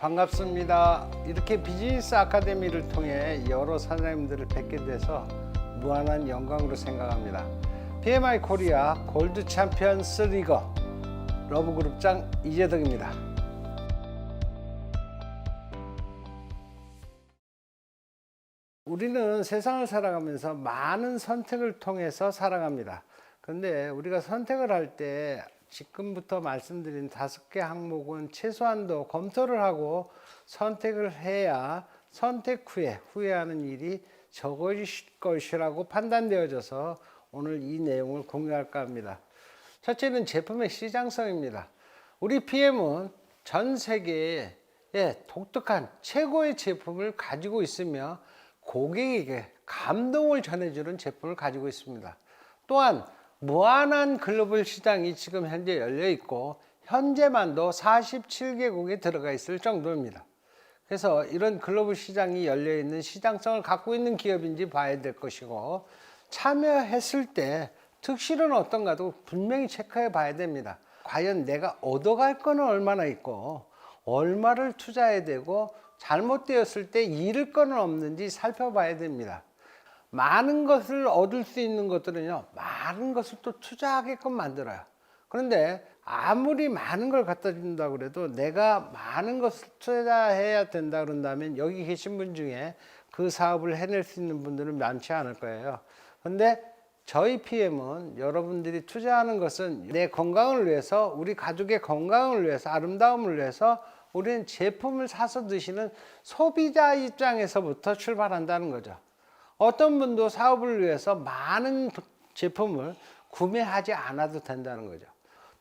반갑습니다. 이렇게 비즈니스 아카데미를 통해 여러 사장님들을 뵙게 돼서 무한한 영광으로 생각합니다. PMI 코리아 골드 챔피언스 리거 러브그룹장 이재덕입니다. 우리는 세상을 살아가면서 많은 선택을 통해서 살아갑니다. 그런데 우리가 선택을 할 때 지금부터 말씀드린 5개 항목은 최소한도 검토를 하고 선택을 해야 선택 후에 후회하는 일이 적어질 것이라고 판단되어져서 오늘 이 내용을 공유할까 합니다. 첫째는 제품의 시장성입니다. 우리 PM은 전 세계에 독특한 최고의 제품을 가지고 있으며 고객에게 감동을 전해주는 제품을 가지고 있습니다. 또한 무한한 글로벌 시장이 지금 현재 열려 있고 현재만도 47개국에 들어가 있을 정도입니다. 그래서 이런 글로벌 시장이 열려 있는 시장성을 갖고 있는 기업인지 봐야 될 것이고, 참여했을 때 특실은 어떤가도 분명히 체크해 봐야 됩니다. 과연 내가 얻어갈 거는 얼마나 있고 얼마를 투자해야 되고 잘못되었을 때 잃을 거는 없는지 살펴봐야 됩니다. 많은 것을 얻을 수 있는 것들은요, 많은 것을 또 투자하게끔 만들어요. 그런데 아무리 많은 걸 갖다 준다고 그래도 내가 많은 것을 투자해야 된다 그런다면 여기 계신 분 중에 그 사업을 해낼 수 있는 분들은 많지 않을 거예요. 그런데 저희 PM은 여러분들이 투자하는 것은 내 건강을 위해서, 우리 가족의 건강을 위해서, 아름다움을 위해서 우리는 제품을 사서 드시는 소비자 입장에서부터 출발한다는 거죠. 어떤 분도 사업을 위해서 많은 제품을 구매하지 않아도 된다는 거죠.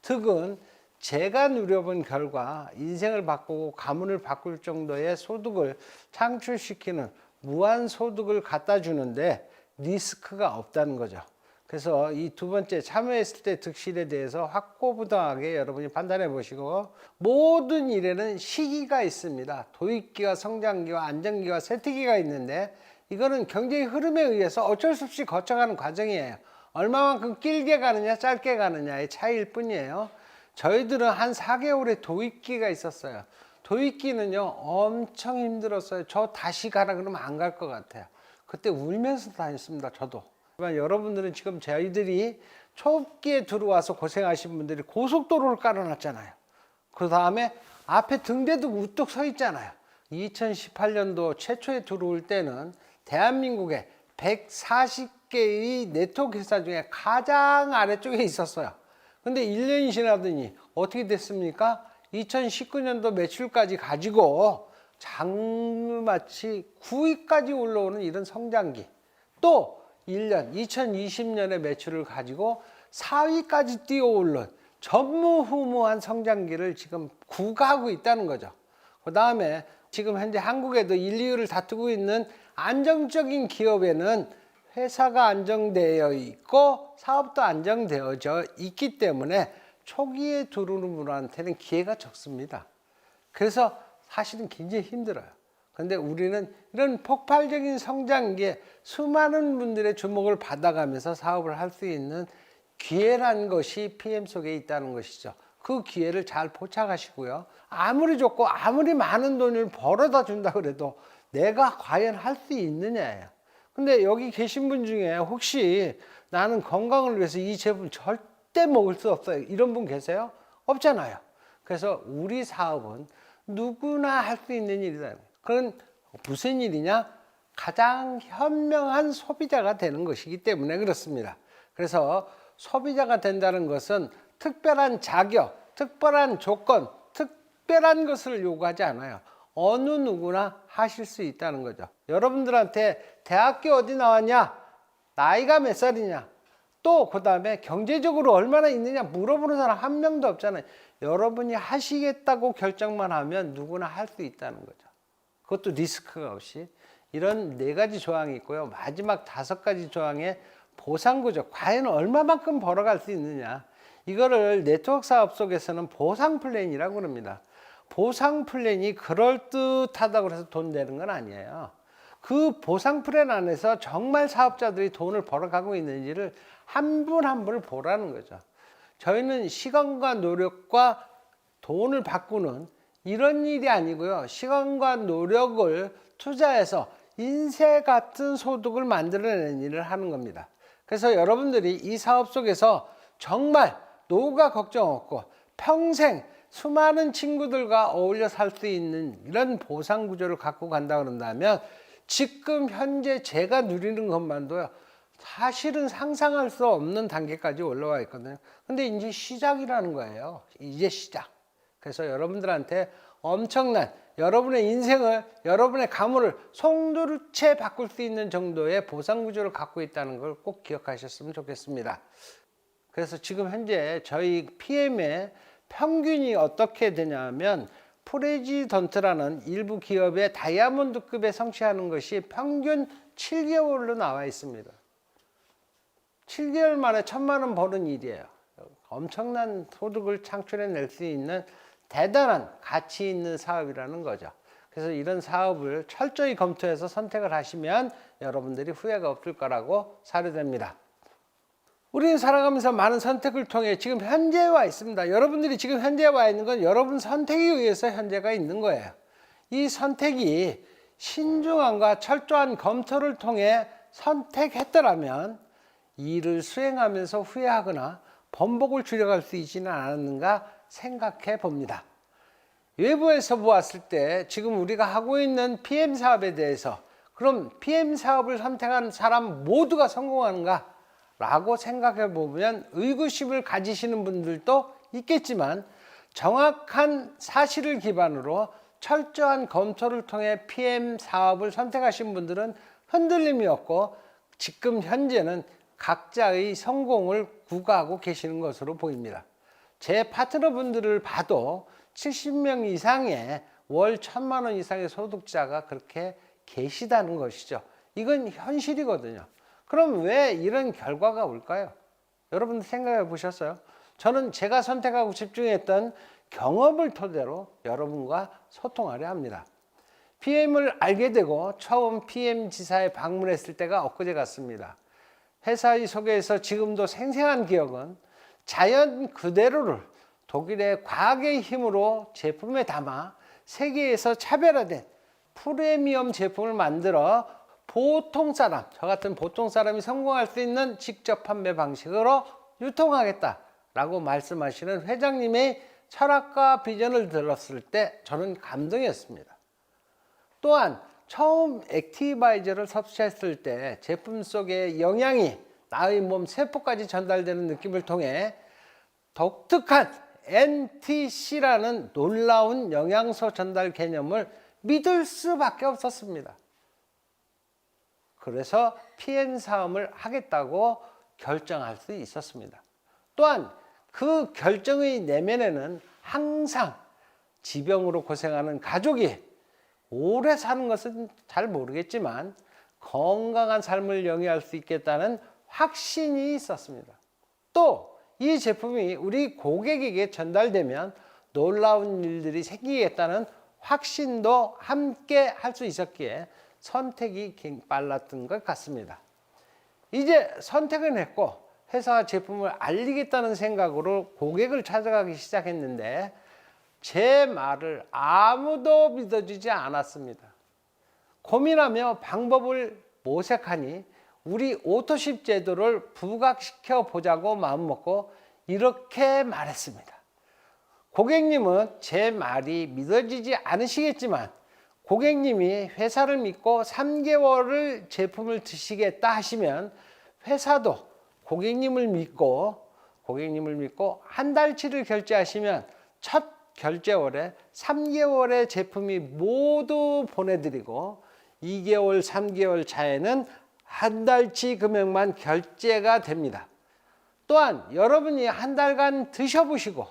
득은 제가 누려본 결과 인생을 바꾸고 가문을 바꿀 정도의 소득을 창출시키는 무한 소득을 갖다 주는데 리스크가 없다는 거죠. 그래서 이 두 번째, 참여했을 때 득실에 대해서 확고부동하게 여러분이 판단해 보시고, 모든 일에는 시기가 있습니다. 도입기와 성장기와 안정기와 쇠퇴기가 있는데 이거는 경제의 흐름에 의해서 어쩔 수 없이 거쳐가는 과정이에요. 얼마만큼 길게 가느냐 짧게 가느냐의 차이일 뿐이에요. 저희들은 한 4개월의 도입기가 있었어요. 도입기는요 엄청 힘들었어요. 저 다시 가라 그러면 안 갈 것 같아요. 그때 울면서 다녔습니다. 저도. 여러분들은 지금 저희들이 초기에 들어와서 고생하신 분들이 고속도로를 깔아놨잖아요. 그 다음에 앞에 등대도 우뚝 서 있잖아요. 2018년도 최초에 들어올 때는 대한민국에 140개의 네트워크 회사 중에 가장 아래쪽에 있었어요. 근데 1년이 지나더니 어떻게 됐습니까? 2019년도 매출까지 가지고 장마치 9위까지 올라오는 이런 성장기, 또 1년 2020년의 매출을 가지고 4위까지 뛰어오른 전무후무한 성장기를 지금 구가하고 있다는 거죠. 그 다음에 지금 현재 한국에도 1, 2위를 다투고 있는 안정적인 기업에는 회사가 안정되어 있고 사업도 안정되어져 있기 때문에 초기에 들어오는 분한테는 기회가 적습니다. 그래서 사실은 굉장히 힘들어요. 그런데 우리는 이런 폭발적인 성장기에 수많은 분들의 주목을 받아가면서 사업을 할 수 있는 기회란 것이 PM 속에 있다는 것이죠. 그 기회를 잘 포착하시고요. 아무리 좋고 아무리 많은 돈을 벌어다 준다 그래도 내가 과연 할 수 있느냐예요. 근데 여기 계신 분 중에 혹시 나는 건강을 위해서 이 제품 절대 먹을 수 없어요, 이런 분 계세요? 없잖아요. 그래서 우리 사업은 누구나 할 수 있는 일이다. 그건 무슨 일이냐? 가장 현명한 소비자가 되는 것이기 때문에 그렇습니다. 그래서 소비자가 된다는 것은 특별한 자격, 특별한 조건, 특별한 것을 요구하지 않아요. 어느 누구나 하실 수 있다는 거죠. 여러분들한테 대학교 어디 나왔냐, 나이가 몇 살이냐, 또 그 다음에 경제적으로 얼마나 있느냐 물어보는 사람 한 명도 없잖아요. 여러분이 하시겠다고 결정만 하면 누구나 할 수 있다는 거죠. 그것도 리스크가 없이. 이런 4가지 조항이 있고요. 마지막 5가지 조항의 보상구조, 과연 얼마만큼 벌어갈 수 있느냐, 이거를 네트워크 사업 속에서는 보상 플랜이라고 그럽니다. 보상 플랜이 그럴듯하다고 해서 돈 내는 건 아니에요. 그 보상 플랜 안에서 정말 사업자들이 돈을 벌어가고 있는지를 한 분 한 분을 보라는 거죠. 저희는 시간과 노력과 돈을 바꾸는 이런 일이 아니고요. 시간과 노력을 투자해서 인쇄 같은 소득을 만들어내는 일을 하는 겁니다. 그래서 여러분들이 이 사업 속에서 정말 노후가 걱정 없고 평생 수많은 친구들과 어울려 살 수 있는 이런 보상 구조를 갖고 간다 그런다면 지금 현재 제가 누리는 것만도요, 사실은 상상할 수 없는 단계까지 올라와 있거든요. 근데 이제 시작이라는 거예요. 이제 시작. 그래서 여러분들한테 엄청난 여러분의 인생을, 여러분의 가문을 송두리째 바꿀 수 있는 정도의 보상 구조를 갖고 있다는 걸 꼭 기억하셨으면 좋겠습니다. 그래서 지금 현재 저희 PM의 평균이 어떻게 되냐면, 프레지던트라는 일부 기업의 다이아몬드급에 성취하는 것이 평균 7개월로 나와 있습니다. 7개월 만에 1,000만 원 버는 일이에요. 엄청난 소득을 창출해낼 수 있는 대단한 가치 있는 사업이라는 거죠. 그래서 이런 사업을 철저히 검토해서 선택을 하시면 여러분들이 후회가 없을 거라고 사료됩니다. 우리는 살아가면서 많은 선택을 통해 지금 현재에 와 있습니다. 여러분들이 지금 현재에 와 있는 건 여러분 선택에 의해서 현재가 있는 거예요. 이 선택이 신중함과 철저한 검토를 통해 선택했더라면 일을 수행하면서 후회하거나 번복을 줄여갈 수 있지는 않았는가 생각해 봅니다. 외부에서 보았을 때 지금 우리가 하고 있는 PM 사업에 대해서, 그럼 PM 사업을 선택한 사람 모두가 성공하는가? 라고 생각해 보면 의구심을 가지시는 분들도 있겠지만, 정확한 사실을 기반으로 철저한 검토를 통해 PM 사업을 선택하신 분들은 흔들림이 없고 지금 현재는 각자의 성공을 구가하고 계시는 것으로 보입니다. 제 파트너분들을 봐도 70명 이상의 월 1,000만 원 이상의 소득자가 그렇게 계시다는 것이죠. 이건 현실이거든요. 그럼 왜 이런 결과가 올까요? 여러분 생각해 보셨어요? 저는 제가 선택하고 집중했던 경험을 토대로 여러분과 소통하려 합니다. PM을 알게 되고 처음 PM 지사에 방문했을 때가 엊그제 같습니다. 회사의 속에서 지금도 생생한 기억은 자연 그대로를 독일의 과학의 힘으로 제품에 담아 세계에서 차별화된 프리미엄 제품을 만들어 보통 사람, 저 같은 보통 사람이 성공할 수 있는 직접 판매 방식으로 유통하겠다라고 말씀하시는 회장님의 철학과 비전을 들었을 때 저는 감동이었습니다. 또한 처음 액티바이저를 섭취했을 때 제품 속의 영양이 나의 몸 세포까지 전달되는 느낌을 통해 독특한 NTC라는 놀라운 영양소 전달 개념을 믿을 수밖에 없었습니다. 그래서 PM 사업을 하겠다고 결정할 수 있었습니다. 또한 그 결정의 내면에는 항상 지병으로 고생하는 가족이 오래 사는 것은 잘 모르겠지만 건강한 삶을 영위할 수 있겠다는 확신이 있었습니다. 또 이 제품이 우리 고객에게 전달되면 놀라운 일들이 생기겠다는 확신도 함께 할 수 있었기에 선택이 빨랐던 것 같습니다. 이제 선택은 했고 회사 제품을 알리겠다는 생각으로 고객을 찾아가기 시작했는데 제 말을 아무도 믿어주지 않았습니다. 고민하며 방법을 모색하니 우리 오토십 제도를 부각시켜 보자고 마음먹고 이렇게 말했습니다. 고객님은 제 말이 믿어지지 않으시겠지만 고객님이 회사를 믿고 3개월을 제품을 드시겠다 하시면 회사도 고객님을 믿고 한 달치를 결제하시면 첫 결제월에 3개월의 제품이 모두 보내드리고 2개월, 3개월 차에는 한 달치 금액만 결제가 됩니다. 또한 여러분이 한 달간 드셔보시고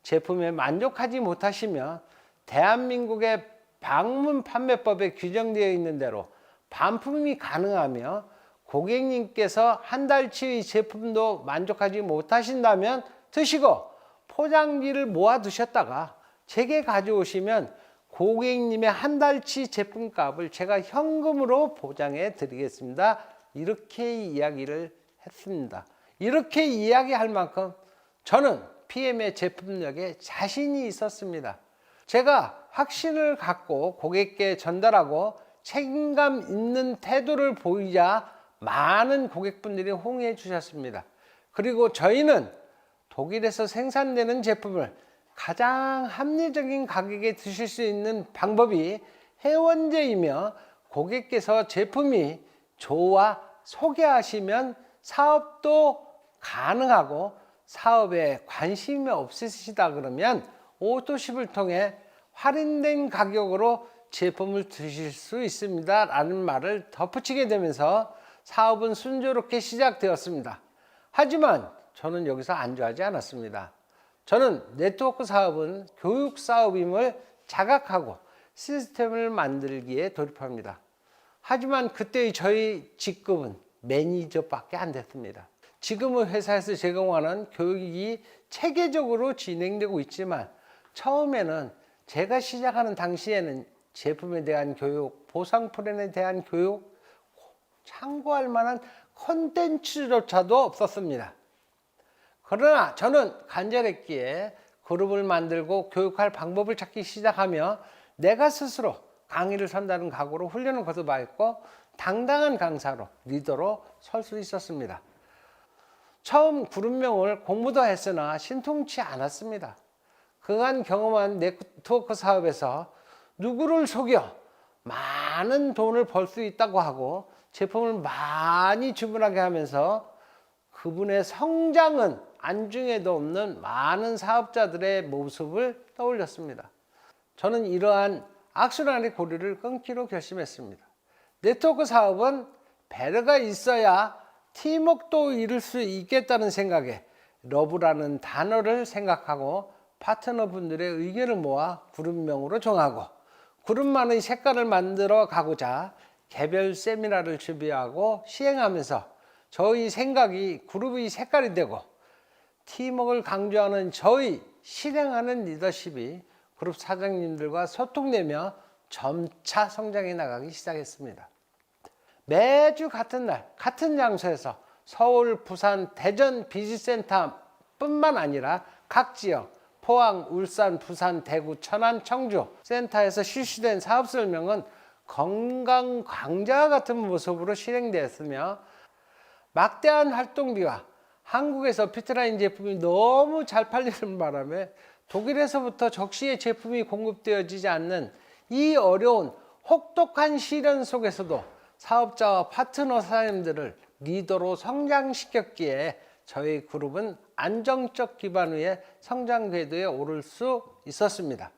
제품에 만족하지 못하시면 대한민국의 방문 판매법에 규정되어 있는 대로 반품이 가능하며 고객님께서 한 달치의 제품도 만족하지 못하신다면 드시고 포장지를 모아 두셨다가 제게 가져오시면 고객님의 한 달치 제품값을 제가 현금으로 보장해 드리겠습니다. 이렇게 이야기를 했습니다. 이렇게 이야기할 만큼 저는 PM의 제품력에 자신이 있었습니다. 제가 확신을 갖고 고객께 전달하고 책임감 있는 태도를 보이자 많은 고객분들이 호응해 주셨습니다. 그리고 저희는 독일에서 생산되는 제품을 가장 합리적인 가격에 드실 수 있는 방법이 회원제이며, 고객께서 제품이 좋아 소개하시면 사업도 가능하고, 사업에 관심이 없으시다 그러면 오토십을 통해 할인된 가격으로 제품을 드실 수 있습니다 라는 말을 덧붙이게 되면서 사업은 순조롭게 시작되었습니다. 하지만 저는 여기서 안주하지 않았습니다. 저는 네트워크 사업은 교육 사업임을 자각하고 시스템을 만들기에 돌입합니다. 하지만 그때의 저희 직급은 매니저밖에 안 됐습니다. 지금은 회사에서 제공하는 교육이 체계적으로 진행되고 있지만, 처음에는 제가 시작하는 당시에는 제품에 대한 교육, 보상 플랜에 대한 교육, 참고할 만한 콘텐츠조차도 없었습니다. 그러나 저는 간절했기에 그룹을 만들고 교육할 방법을 찾기 시작하며 내가 스스로 강의를 선다는 각오로 훈련을 거듭하였고, 당당한 강사로, 리더로 설 수 있었습니다. 처음 그룹명을 공부도 했으나 신통치 않았습니다. 그간 경험한 네트워크 사업에서 누구를 속여 많은 돈을 벌 수 있다고 하고 제품을 많이 주문하게 하면서 그분의 성장은 안중에도 없는 많은 사업자들의 모습을 떠올렸습니다. 저는 이러한 악순환의 고리를 끊기로 결심했습니다. 네트워크 사업은 배려가 있어야 팀워크도 이룰 수 있겠다는 생각에 러브라는 단어를 생각하고 파트너분들의 의견을 모아 그룹명으로 정하고, 그룹만의 색깔을 만들어 가고자 개별 세미나를 준비하고 시행하면서 저희 생각이 그룹의 색깔이 되고, 팀워크를 강조하는 저희 실행하는 리더십이 그룹 사장님들과 소통되며 점차 성장해 나가기 시작했습니다. 매주 같은 날 같은 장소에서 서울, 부산, 대전 비즈센터 뿐만 아니라 각 지역 포항, 울산, 부산, 대구, 천안, 청주 센터에서 실시된 사업 설명은 건강 강좌와 같은 모습으로 실행되었으며, 막대한 활동비와 한국에서 피트라인 제품이 너무 잘 팔리는 바람에 독일에서부터 적시에 제품이 공급되어지지 않는 이 어려운 혹독한 시련 속에서도 사업자와 파트너 사장님들을 리더로 성장시켰기에 저희 그룹은 안정적 기반 위에 성장 궤도에 오를 수 있었습니다.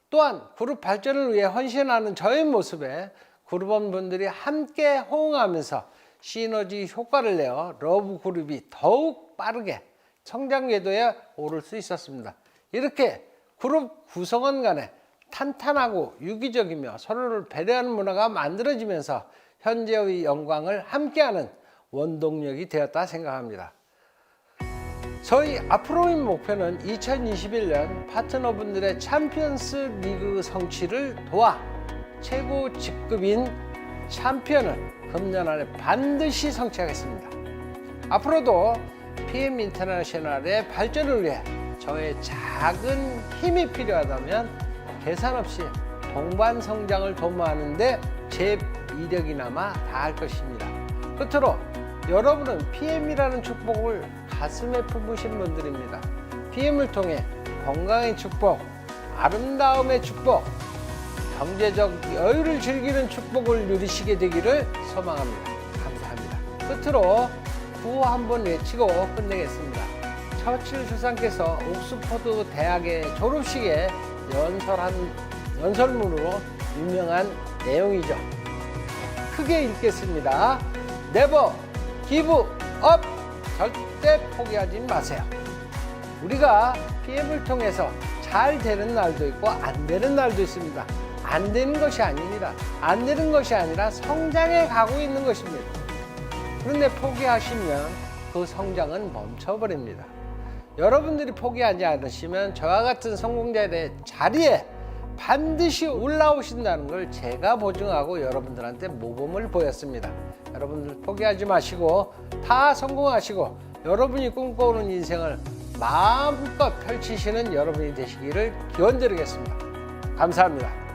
또한 그룹 발전을 위해 헌신하는 저의 모습에 그룹원분들이 함께 호응하면서 시너지 효과를 내어 러브 그룹이 더욱 빠르게 성장 궤도에 오를 수 있었습니다. 이렇게 그룹 구성원 간에 탄탄하고 유기적이며 서로를 배려하는 문화가 만들어지면서 현재의 영광을 함께하는 원동력이 되었다 생각합니다. 저희 앞으로의 목표는 2021년 파트너분들의 챔피언스 리그 성취를 도와 최고 직급인 챔피언을 금년 안에 반드시 성취하겠습니다. 앞으로도 PM 인터내셔널의 발전을 위해 저의 작은 힘이 필요하다면 계산 없이 동반 성장을 도모하는 데 제 이력이나마 다할 것입니다. 끝으로 여러분은 PM이라는 축복을 가슴에 품으신 분들입니다. PM을 통해 건강의 축복, 아름다움의 축복, 경제적 여유를 즐기는 축복을 누리시게 되기를 소망합니다. 감사합니다. 끝으로 구호 한번 외치고 끝내겠습니다. 처칠 주상께서 옥스퍼드 대학의 졸업식에 연설문으로 유명한 내용이죠. 크게 읽겠습니다. Never give up. 절대 포기하지 마세요. 우리가 PM을 통해서 잘 되는 날도 있고 안 되는 날도 있습니다. 안 되는 것이 아닙니다. 안 되는 것이 아니라 성장해 가고 있는 것입니다. 그런데 포기하시면 그 성장은 멈춰버립니다. 여러분들이 포기하지 않으시면 저와 같은 성공자의 자리에 반드시 올라오신다는 걸 제가 보증하고 여러분들한테 모범을 보였습니다. 여러분들 포기하지 마시고 다 성공하시고 여러분이 꿈꿔오는 인생을 마음껏 펼치시는 여러분이 되시기를 기원드리겠습니다. 감사합니다.